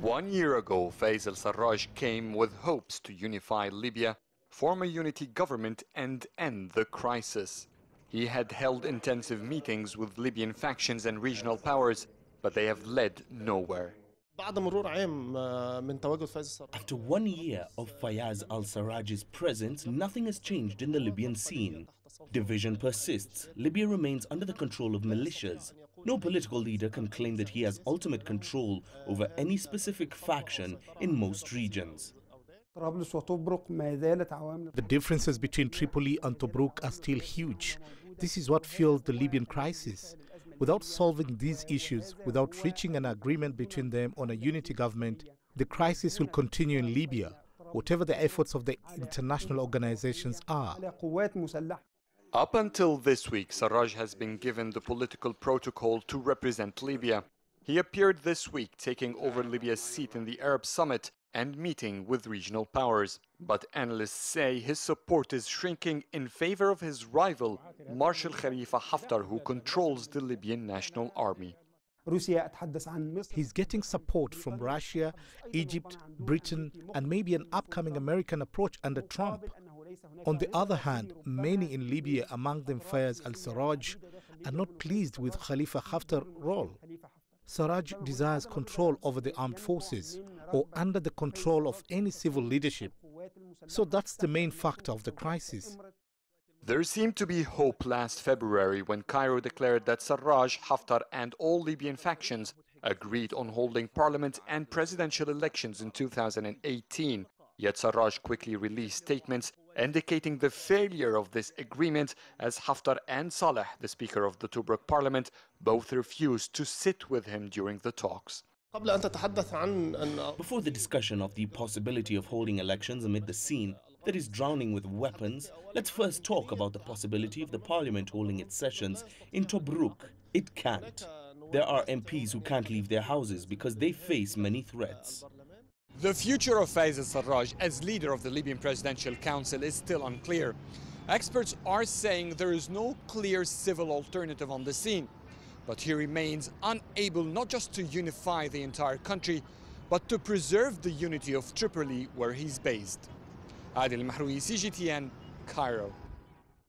1 year ago, Fayez al-Sarraj came with hopes to unify Libya, form a unity government and end the crisis. He had held intensive meetings with Libyan factions and regional powers, but they have led nowhere. After 1 year of Fayez al-Sarraj's presence, nothing has changed in the Libyan scene. Division persists. Libya remains under the control of militias. No political leader can claim that he has ultimate control over any specific faction in most regions. The differences between Tripoli and Tobruk are still huge. This is what fuels the Libyan crisis. Without solving these issues, without reaching an agreement between them on a unity government, the crisis will continue in Libya, whatever the efforts of the international organizations are. Up until this week, Sarraj has been given the political protocol to represent Libya. He appeared this week taking over Libya's seat in the Arab Summit and meeting with regional powers. But analysts say his support is shrinking in favor of his rival, Marshal Khalifa Haftar, who controls the Libyan National Army. He's getting support from Russia, Egypt, Britain, and maybe an upcoming American approach under Trump. On the other hand, many in Libya, among them Fayez al-Sarraj, are not pleased with Khalifa Haftar's role. Sarraj desires control over the armed forces or under the control of any civil leadership. So that's the main factor of the crisis. There seemed to be hope last February when Cairo declared that Sarraj, Haftar and all Libyan factions agreed on holding parliament and presidential elections in 2018. Yet Sarraj quickly released statements indicating the failure of this agreement, as Haftar and Saleh, the Speaker of the Tobruk Parliament, both refused to sit with him during the talks. Before the discussion of the possibility of holding elections amid the scene that is drowning with weapons, let's first talk about the possibility of the parliament holding its sessions in Tobruk. It can't. There are MPs who can't leave their houses because they face many threats. The future of Fayez al-Sarraj as leader of the Libyan Presidential Council is still unclear. Experts are saying there is no clear civil alternative on the scene, but he remains unable not just to unify the entire country, but to preserve the unity of Tripoli where he's based. Adel, Mahrouky, CGTN, Cairo.